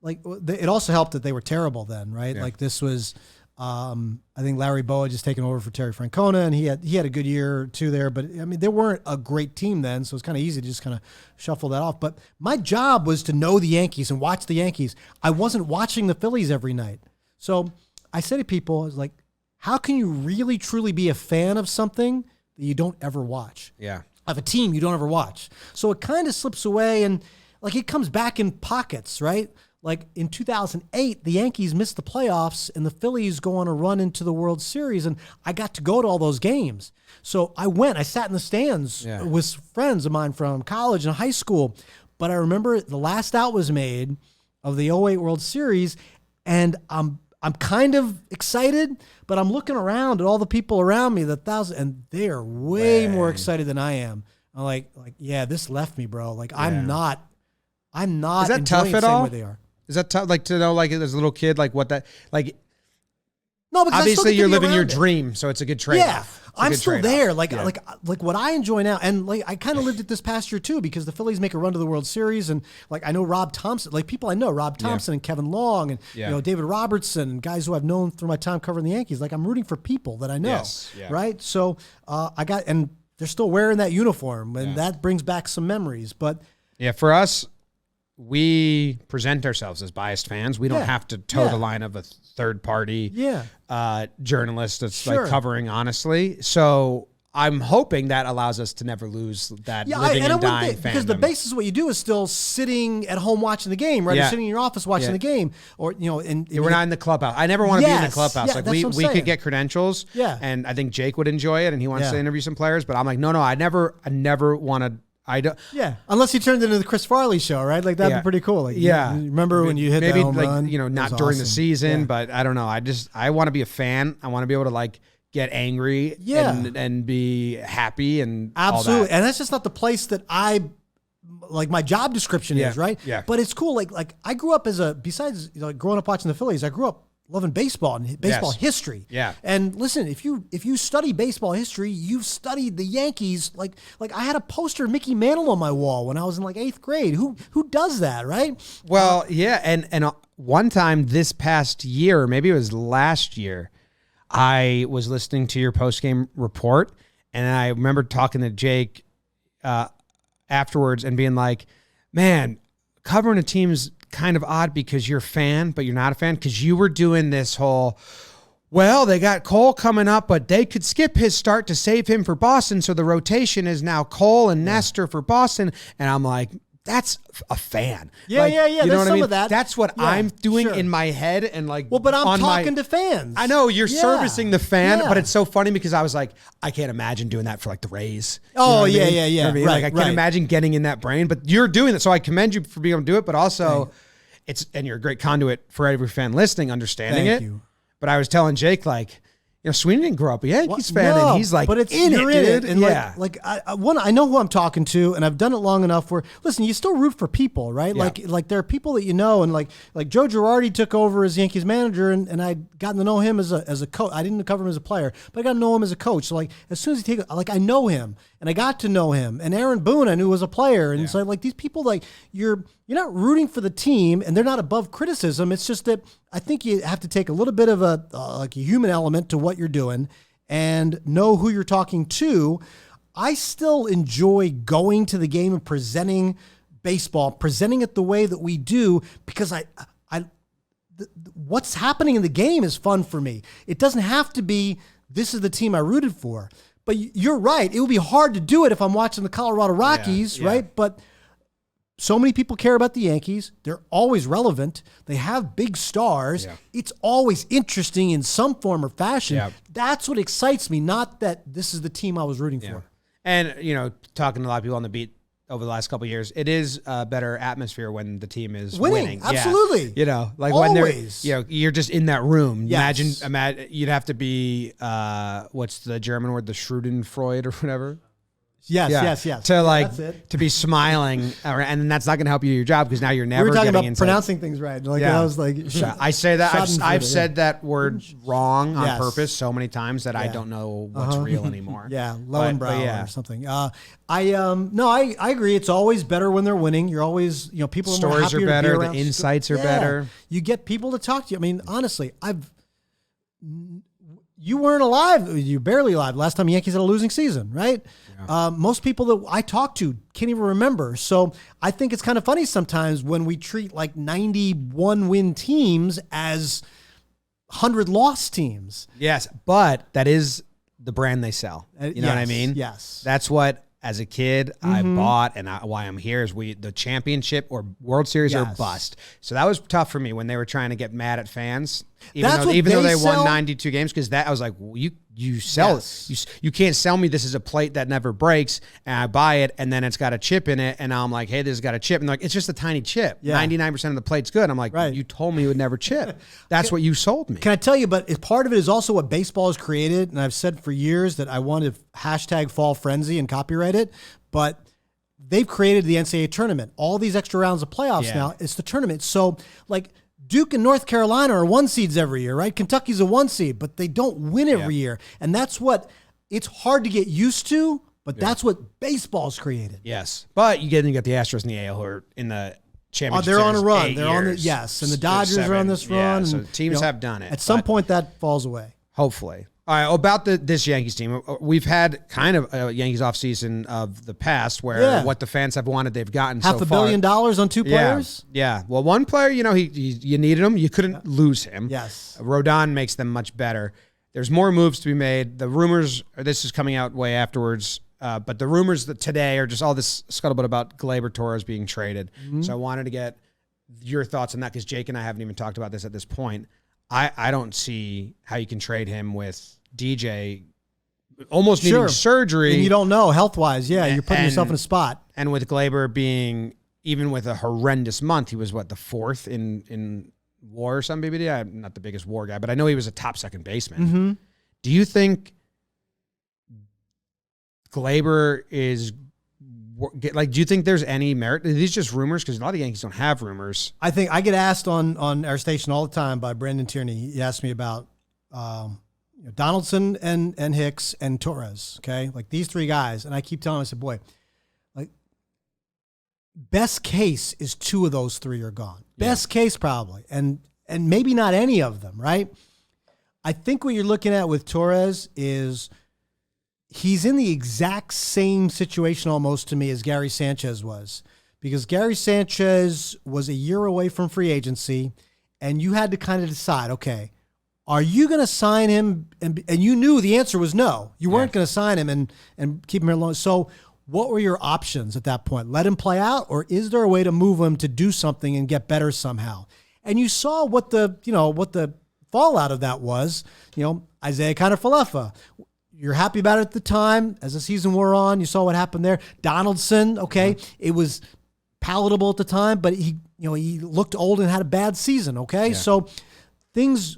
like it also helped that they were terrible then, right? Yeah. Like this was, I think Larry Bowa had just taken over for Terry Francona, and he had a good year or two there, but they weren't a great team then. So it's kind of easy to just kind of shuffle that off. But my job was to know the Yankees and watch the Yankees. I wasn't watching the Phillies every night. So I say to people, I was like, how can you really truly be a fan of something that you don't ever watch?
Yeah.
Of a team you don't ever watch. So it kind of slips away, and like it comes back in pockets, right? Like in 2008, the Yankees missed the playoffs and the Phillies go on a run into the World Series, and I got to go to all those games. So I sat in the stands with friends of mine from college and high school. But I remember the last out was made of the 2008 World Series, and I'm kind of excited, but I'm looking around at all the people around me, and they are way more excited than I am. I'm like, yeah, this left me, bro. Like I'm not.
Is that tough at all? They are. Is that tough? Like to know, like as a little kid, like what that, like.
No, because
obviously you're living your dream, so it's a good trade-off.
Yeah, I'm still there. Like what I enjoy now, and like I kind of lived it this past year too, because the Phillies make a run to the World Series, and like I know Rob Thompson, like people I know, Rob Thompson and Kevin Long, and David Robertson, and guys who I've known through my time covering the Yankees. Like I'm rooting for people that I know, right? So and they're still wearing that uniform, and that brings back some memories. But
for us, we present ourselves as biased fans. We don't have to toe the line of a third party journalist that's like covering honestly. So I'm hoping that allows us to never lose that living and dying fandom.
Because the basis of what you do is still sitting at home watching the game, right? You're sitting in your office watching the game, or and
we're not in the clubhouse. I never want to be in the clubhouse. Like we could get credentials, and I think Jake would enjoy it, and he wants to interview some players. But I'm like, no, I never want to. I don't.
Yeah, unless he turned into the Chris Farley show, right? Like that'd be pretty cool. Like, you remember when you hit
maybe
that home
like
run?
Not during the season, but I don't know. I want to be a fan. I want to be able to like get angry, and be happy and
absolutely.
All that.
And that's just not the place that I like. My job description is right.
Yeah,
but it's cool. Like I grew up besides growing up watching the Phillies, I grew up loving baseball and baseball history.
Yeah.
And listen, if you study baseball history, you've studied the Yankees. Like I had a poster of Mickey Mantle on my wall when I was in like 8th grade. Who does that, right?
Well, and one time this past year, maybe it was last year, I was listening to your post-game report, and I remember talking to Jake afterwards and being like, man, covering a team's kind of odd because you're a fan, but you're not a fan, because you were doing this whole, well, they got Cole coming up, but they could skip his start to save him for Boston, so the rotation is now Cole and Nestor for Boston. And I'm like, that's a fan.
Yeah.
You know what I mean?
Of that.
That's what I'm doing in my head, and like,
well, but I'm talking to fans.
I know you're servicing the fan, but it's so funny because I was like, I can't imagine doing that for like the Rays.
Oh,
you know what I mean?
yeah.
You know what I mean?
Right,
like I can't imagine getting in that brain, but you're doing it. So I commend you for being able to do it, but also and you're a great conduit for every fan listening, understanding
Thank
it.
you.
But I was telling Jake, like, Sweeney didn't grow up a Yankees fan,
No,
and he's like,
but it's
in
you're
it,
in
dude.
it. And
yeah.
I know who I'm talking to, and I've done it long enough where, listen, you still root for people, right?
Yeah.
Like there are people that you know, and like Joe Girardi took over as Yankees manager, and I'd gotten to know him as a coach. I didn't cover him as a player, but I got to know him as a coach. So like as soon as he I know him, and I got to know him, and Aaron Boone I knew was a player, and so like these people, like you're not rooting for the team, and they're not above criticism. It's just that I think you have to take a little bit of a human element to what you're doing and know who you're talking to. I still enjoy going to the game and presenting baseball, presenting it the way that we do, because what's happening in the game is fun for me. It doesn't have to be, this is the team I rooted for. But you're right. It would be hard to do it if I'm watching the Colorado Rockies, right? But so many people care about the Yankees. They're always relevant. They have big stars.
Yeah.
It's always interesting in some form or fashion.
Yeah.
That's what excites me, not that this is the team I was rooting for.
And, talking to a lot of people on the beat over the last couple of years, it is a better atmosphere when the team is winning.
Absolutely.
Yeah. Like
Always.
when they're, you're just in that room.
Yes.
Imagine you'd have to be, what's the German word? The Schadenfreude or whatever.
Yes. That's it.
To be smiling, and that's not going to help you do your job because now you're never
We were talking
getting
about
inside.
pronouncing things right. Like I was like,
I say that
Schadenfreude,
I've said that word wrong on
Yes.
purpose so many times that I don't know what's real anymore.
Lowenbrow or something. I agree. It's always better when they're winning. You're always, people are more
Stories
happier
are better.
to be
The
around.
insights are better.
You get people to talk to you. I mean, honestly, you weren't alive. You barely alive last time Yankees had a losing season, right? Yeah. Most people that I talk to can't even remember. So I think it's kind of funny sometimes when we treat like 91 win teams as 100 loss teams.
Yes, but that is the brand they sell. You know what I mean?
Yes.
That's what, as a kid, I bought, and why I'm here is the championship or World Series or bust. So that was tough for me when they were trying to get mad at fans, even though they won 92 games, because I was like, well, you sell it. You can't sell me this is a plate that never breaks, and I buy it, and then it's got a chip in it, and now I'm like, hey, this has got a chip, and they're like, it's just a tiny chip. 99% of the plate's good. I'm like, you told me it would never chip. That's what you sold me.
Can I tell you, but part of it is also what baseball has created, and I've said for years that I wanted hashtag fall frenzy and copyright it, but they've created the NCAA tournament. All these extra rounds of playoffs now, it's the tournament. So, like, Duke and North Carolina are 1 seeds every year, right? Kentucky's a 1 seed, but they don't win every year. And that's what it's hard to get used to, but that's what baseball's created.
Yes. But you get the Astros and the AL who are in the championship.
They're on a
series
run.
8
They're on the
years.
and the Dodgers are on this run.
So
and,
teams have done it.
At some point that falls away.
Hopefully. All right, about this Yankees team, we've had kind of a Yankees offseason of the past where what the fans have wanted, they've gotten so
$500
far.
million on 2 players?
Yeah. Well, one player, you needed him. You couldn't lose him.
Yes.
Rodon makes them much better. There's more moves to be made. The rumors, this is coming out way afterwards, but the rumors that today are just all this scuttlebutt about Gleyber Torres being traded. So I wanted to get your thoughts on that because Jake and I haven't even talked about this at this point. I don't see how you can trade him with DJ almost needing surgery.
And you don't know health-wise. Yeah, you're putting yourself in a spot.
And with Gleyber being, even with a horrendous month, he was, the 4th in WAR or something, BBD? I'm not the biggest WAR guy, but I know he was a top second baseman. Do you think Gleyber is... do you think there's any merit? Are these just rumors? Because a lot of Yankees don't have rumors.
I think I get asked on our station all the time by Brendan Tierney. He asked me about Donaldson and Hicks and Torres. Okay, like these 3 guys, and I keep telling him, I said, boy, like best case is 2 of those 3 are gone. Best case probably, and maybe not any of them. Right? I think what you're looking at with Torres is. He's in the exact same situation almost to me as Gary Sanchez was, because Gary Sanchez was a year away from free agency, and you had to kind of decide, okay, are you going to sign him? And you knew the answer was no. You weren't going to sign him and keep him here alone. So what were your options at that point? Let him play out, or is there a way to move him to do something and get better somehow? And you saw what the fallout of that was. Isaiah Kiner-Falefa. You're happy about it at the time. As the season wore on, you saw what happened there. Donaldson, okay, it was palatable at the time, but he looked old and had a bad season, okay? So things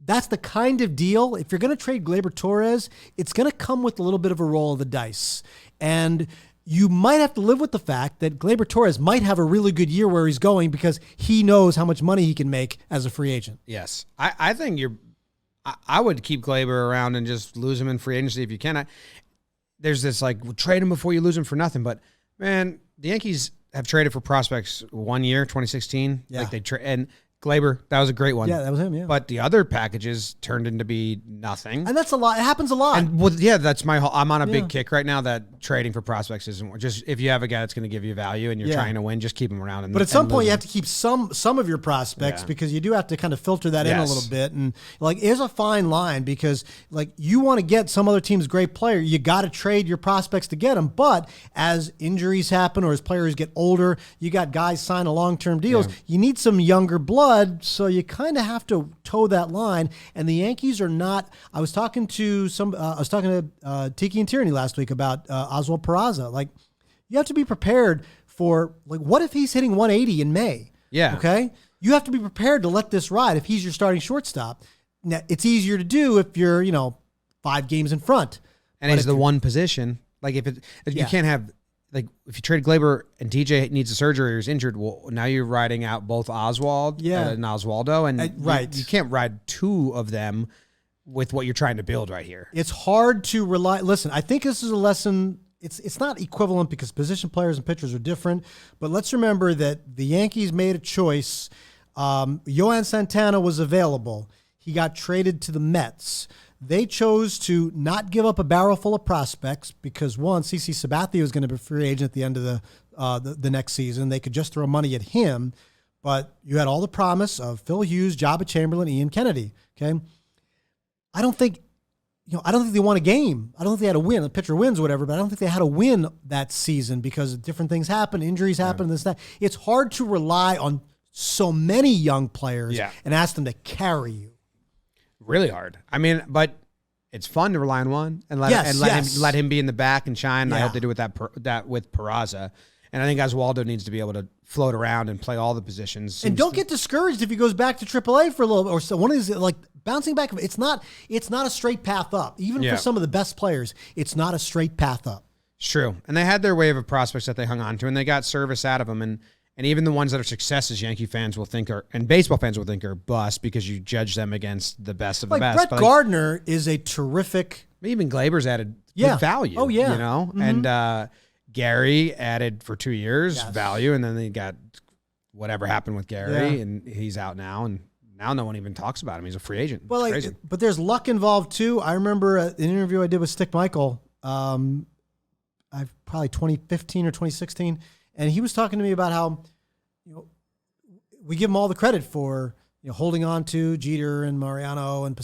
that's the kind of deal. If you're going to trade Gleyber Torres, it's going to come with a little bit of a roll of the dice. And you might have to live with the fact that Gleyber Torres might have a really good year where he's going because he knows how much money he can make as a free agent.
Yes. I think I would keep Gleyber around and just lose him in free agency if you can. There's this trade him before you lose him for nothing. But, man, the Yankees have traded for prospects 1 year, 2016.
Yeah.
And Gleyber, that was a great one.
Yeah, that was him, yeah.
But the other packages turned into be nothing.
And that's a lot. It happens a lot.
And that's my whole. I'm on a big kick right now that trading for prospects isn't just if you have a guy that's going to give you value and you're trying to win, just keep him around.
But at some point, you have to keep some of your prospects because you do have to kind of filter that in a little bit. And there's a fine line because you want to get some other team's great player, you got to trade your prospects to get them. But as injuries happen or as players get older, you got guys sign a long-term deals. Yeah. You need some younger blood. So you kind of have to toe that line, and the Yankees are not. I was talking to Tiki and Tierney last week about Oswald Peraza. You have to be prepared for what if he's hitting 180 in May?
Yeah.
Okay. You have to be prepared to let this ride if he's your starting shortstop. Now it's easier to do if you're 5 games in front,
and he's the one position. If you can't have. If you trade Gleyber and DJ needs a surgery or is injured, well, now you're riding out both Oswald and Oswaldo, and you can't ride 2 of them with what you're trying to build right here.
It's hard to rely. Listen, I think this is a lesson. It's not equivalent because position players and pitchers are different, but let's remember that the Yankees made a choice. Yohan Santana was available. He got traded to the Mets. They chose to not give up a barrel full of prospects because, one, CC Sabathia was going to be a free agent at the end of the next season. They could just throw money at him, but you had all the promise of Phil Hughes, Jabba Chamberlain, Ian Kennedy. Okay, I don't think they won a game. I don't think they had a win. The pitcher wins, whatever, but I don't think they had a win that season because different things happen, injuries happen, this, that. It's hard to rely on so many young players and ask them to carry you.
Really hard. I mean, but it's fun to rely on one and let him be in the back and shine. Yeah. I hope they do with that with Peraza. And I think Oswaldo needs to be able to float around and play all the positions.
And don't get discouraged if he goes back to AAA for a little bit or so. One of these bouncing back. It's not a straight path up. Even for some of the best players, it's not a straight path up.
It's true. And they had their wave of prospects that they hung on to, and they got service out of them. And even the ones that are successes, Yankee fans will think and baseball fans will think are bust because you judge them against the best of the best.
Brett Gardner is a terrific.
Even Gleyber's added good value.
Oh yeah,
Mm-hmm. And Gary added for 2 years value, and then they got whatever happened with Gary, and he's out now, and now no one even talks about him. He's a free agent.
Well, but there's luck involved too. I remember an interview I did with Stick Michael, probably 2015 or 2016. And he was talking to me about how, we give him all the credit for, holding on to Jeter and Mariano and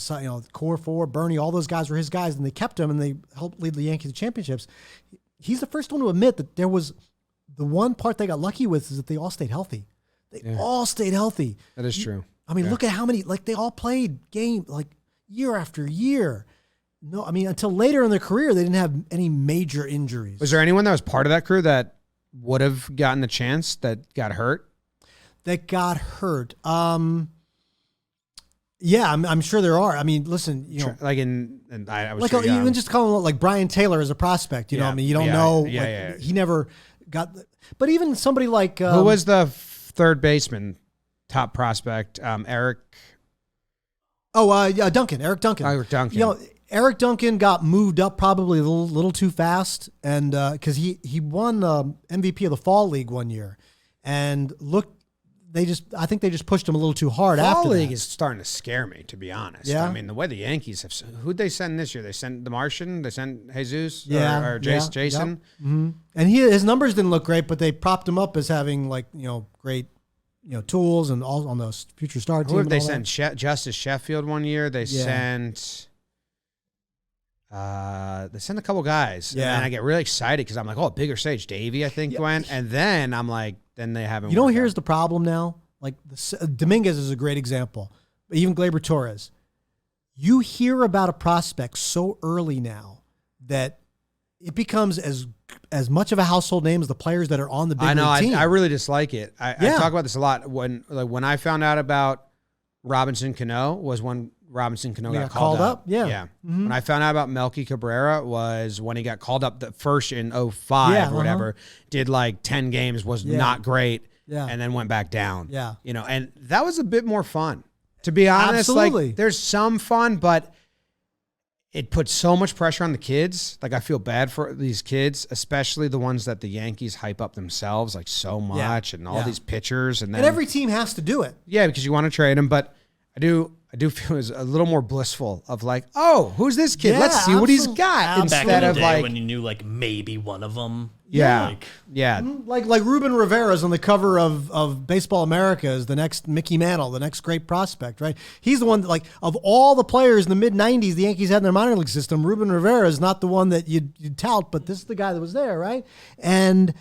core 4, Bernie, all those guys were his guys, and they kept him and they helped lead the Yankees to championships. He's the first one to admit that there was the one part they got lucky with is that they all stayed healthy. They all stayed healthy.
That is true.
I mean, look at how many, they all played year after year. No, I mean, until later in their career, they didn't have any major injuries.
Was there anyone that was part of that crew that would have gotten the chance that got hurt?
Yeah, I'm sure there are. I mean, listen,
I was
even just calling Brian Taylor as a prospect. You know, I mean, you don't know. He never got. But even somebody like
who was the third baseman, top prospect, Eric.
Duncan. Eric Duncan.
Eric Duncan.
Eric Duncan got moved up probably a little too fast, and because he won MVP of the Fall League one year, and I think they just pushed him a little too hard.
Fall League
that.
is starting to scare me, to be honest.
Yeah?
I mean, the way the Yankees have, who'd they send this year? They sent the Martian. They sent Jesus. Or Jason.
Yep. Mm-hmm. And his numbers didn't look great, but they propped him up as having great. Tools and all on those future star team.
Who have they sent? Justice Sheffield one year. They sent a couple guys.
Yeah.
And I get really excited because I'm like, bigger stage. Davey, I think, went. And then I'm like, then they haven't.
Here's the problem now. Dominguez is a great example. Even Gleyber Torres. You hear about a prospect so early now that it becomes as much of a household name as the players that are on the big league team.
I really dislike it. I talk about this a lot. When I found out about Robinson Cano was when Robinson Cano
He
got called up.
Yeah.
Yeah. When I found out about Melky Cabrera was when he got called up the first in 05 or whatever, did like 10 games, was not great, and then went back down.
Yeah.
You know, and that was a bit more fun. To be honest,
Absolutely.
like there's some fun, but it puts so much pressure on the kids. Like I feel bad for these kids, especially the ones that the Yankees hype up themselves like so much and all these pitchers. And then
every team has to do it.
Yeah, because you want to trade them, but I do feel it's a little more blissful of like, oh, who's this kid?
Yeah,
Let's see what he's got.
Back
Instead
in the
of
day
like,
when you knew like maybe one of them.
yeah.
Like Ruben Rivera's on the cover of Baseball America is the next Mickey Mantle, the next great prospect, right? He's the one that, like, of all the players in the mid-'90s the Yankees had in their minor league system, Ruben Rivera is not the one that you'd tout, but this is the guy that was there, right? And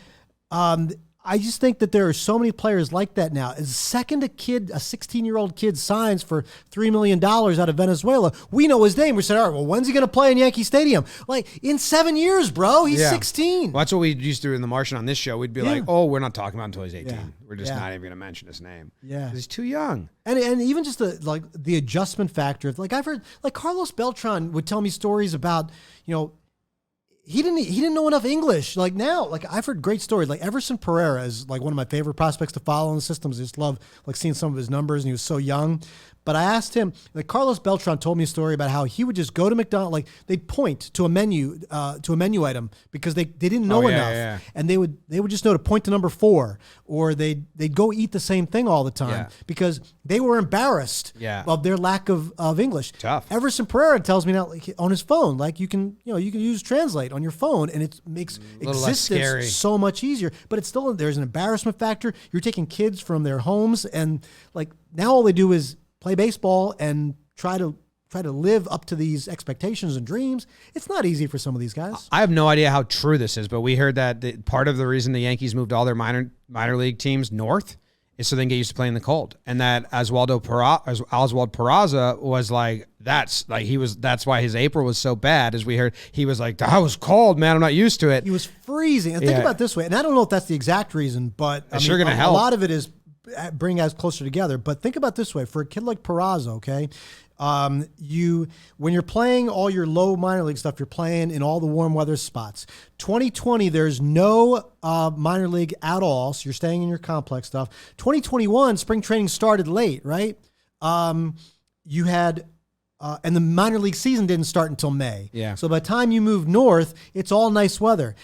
I just think that there are so many players like that now. As second a 16-year-old kid signs for $3 million out of Venezuela, we know his name. We said, all right, well, when's he going to play in Yankee Stadium? Like, in 7 years, bro. He's 16.
Well, that's what we used to do in The Martian on this show. We'd be like, oh, we're not talking about until he's 18. We're just not even going to mention his name.
Yeah.
'Cause he's too young.
And even just the adjustment factor. Like, I've heard, like, Carlos Beltran would tell me stories about, he didn't know enough English. Like now, like I've heard great stories. Like Everson Pereira is like one of my favorite prospects to follow in the systems. I just love like seeing some of his numbers, and he was so young. But I asked him, like Carlos Beltran told me a story about how he would just go to McDonald's, like they'd point to a menu item because they didn't know enough, and they would just know to point to number 4, or they'd go eat the same thing all the time because they were embarrassed of their lack of English.
Tough.
Everson Pereira tells me now, like, on his phone, like you can use Translate on your phone, and it makes existence so much easier. But it's still, there's an embarrassment factor. You're taking kids from their homes, and like now all they do is play baseball and try to live up to these expectations and dreams. It's not easy for some of these guys.
I have no idea how true this is, but we heard that part of the reason the Yankees moved all their minor league teams north is so they can get used to playing in the cold. And that Oswald Peraza was like, that's why his April was so bad, as we heard. He was like, I was cold, man. I'm not used to it.
He was freezing. And think about it this way, and I don't know if that's the exact reason, but
it's sure going to help.
A lot of it is bring guys closer together. But think about it this way, for a kid like Peraza, okay, when you're playing all your low minor league stuff, you're playing in all the warm weather spots. 2020, there's no minor league at all, so you're staying in your complex stuff. 2021, spring training started late, right? You had and the minor league season didn't start until May.
Yeah.
So by the time you move north, it's all nice weather.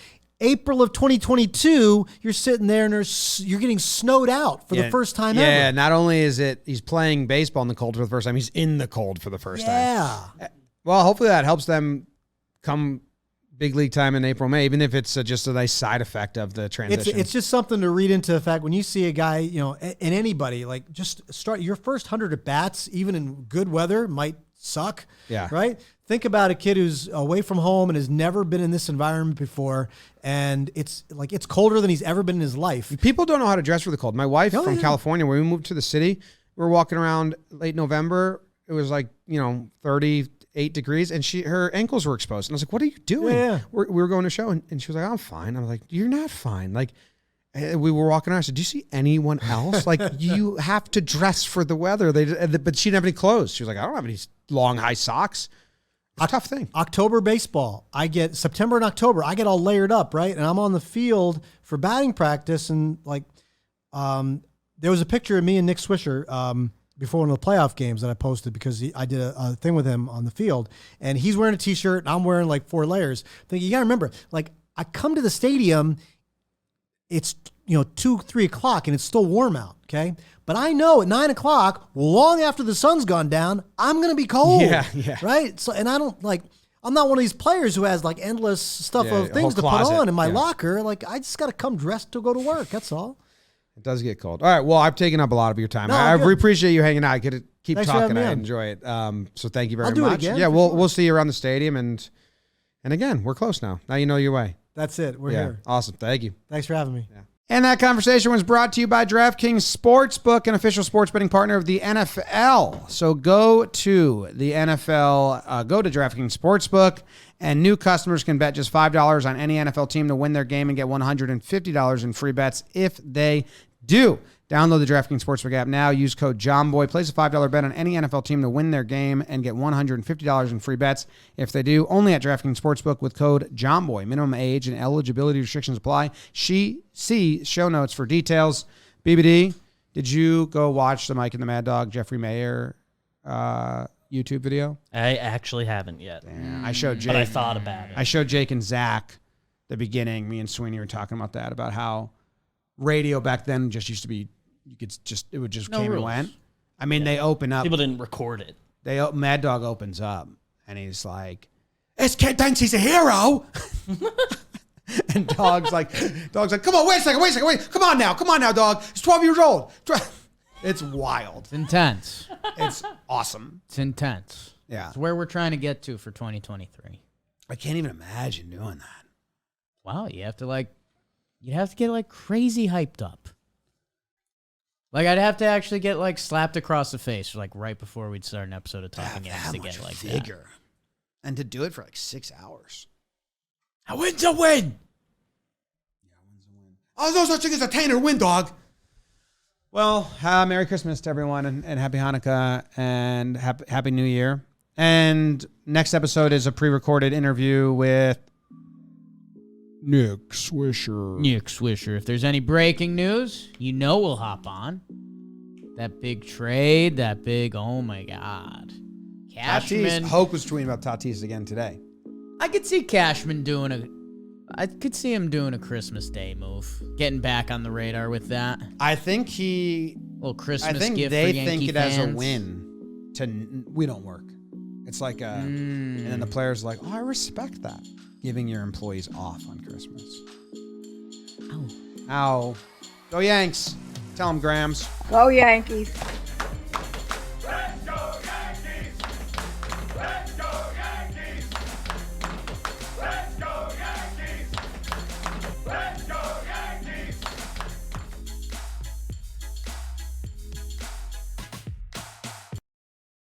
April of 2022, you're sitting there and you're getting snowed out for the first time ever.
Yeah, not only is it he's playing baseball in the cold for the first time, he's in the cold for the first time.
Yeah.
Well, hopefully that helps them come big league time in April, May, even if it's just a nice side effect of the transition.
It's just something to read into the fact when you see a guy, and anybody, like just start your first 100 at bats, even in good weather, might suck.
Yeah.
Right? Think about a kid who's away from home and has never been in this environment before, and it's colder than he's ever been in his life.
People don't know how to dress for the cold. My wife from California, when we moved to the city, we were walking around late November. It was like, 38 degrees, and her ankles were exposed. And I was like, what are you doing?
Yeah.
We were going to a show, and she was like, I'm fine. I was like, you're not fine. Like, we were walking around. I said, do you see anyone else? Like, you have to dress for the weather. But she didn't have any clothes. She was like, I don't have any long, high socks. It's a tough thing.
October baseball. September and October, I get all layered up, right? And I'm on the field for batting practice, and there was a picture of me and Nick Swisher before one of the playoff games that I posted because I did a thing with him on the field, and he's wearing a T-shirt, and I'm wearing like 4 layers. You got to remember, like, I come to the stadium, it's 2-3 o'clock, and it's still warm out, okay? But I know at 9 o'clock, long after the sun's gone down, I'm going to be cold.
Yeah.
Right? So, and I'm not one of these players who has like endless stuff of things to put on in my locker. Like, I just got to come dressed to go to work. That's all.
It does get cold. All right. Well, I've taken up a lot of your time.
No,
I appreciate you hanging out. I could keep
Thanks
talking.
I
enjoy it. So thank you very
I'll do
much.
It again,
yeah,
sure.
we'll see you around the stadium, and again, we're close now. Now you know your way.
That's it. We're here.
Awesome. Thank you.
Thanks for having me.
Yeah. And that conversation was brought to you by DraftKings Sportsbook, an official sports betting partner of the NFL. So go to the NFL, go to DraftKings Sportsbook, and new customers can bet just $5 on any NFL team to win their game and get $150 in free bets if they do. Download the DraftKings Sportsbook app now. Use code JOHNBOY. Place a $5 bet on any NFL team to win their game and get $150 in free bets if they do. Only at DraftKings Sportsbook with code JOHNBOY. Minimum age and eligibility restrictions apply. See show notes for details. BBD, did you go watch the Mike and the Mad Dog Jeffrey Mayer YouTube video?
I actually haven't yet.
Yeah, I showed Jake.
But I thought about it.
I showed Jake and Zach the beginning. Me and Sweeny were talking about that, about how radio back then just used to be, it would just
No
came
rules.
and went. I mean, they open up.
People didn't record it.
Mad Dog opens up and he's like, SK thinks he's a hero. And Dog's like, come on, wait a second. Come on now, dog. He's 12 years old. It's wild.
It's intense.
It's awesome.
It's intense.
Yeah.
It's where we're trying to get to for 2023.
I can't even imagine doing that.
Wow, you have to get like crazy hyped up. Like I'd have to actually get like slapped across the face like right before we'd start an episode of Talking Yanks to get like
vigor. And to do it for like 6 hours.
that. A win's a win.
Yeah, win's a win. Oh, no such thing as a tainter win, dog. Well, Merry Christmas to everyone and Happy Hanukkah and Happy New Year. And next episode is a pre-recorded interview with Nick Swisher.
If there's any breaking news, we'll hop on. That big trade, oh my God. Cashman.
Hoke was tweeting about Tatis again today.
I could see Cashman I could see him doing a Christmas Day move. Getting back on the radar with that.
I think
Little Christmas
I think
gift
they
for Yankee
think it
fans.
as a win. We don't work. It's like and then the players are like, oh, I respect that. Giving your employees off on Christmas. Ow. Go Yanks. Tell them, Grams.
Go Yankees.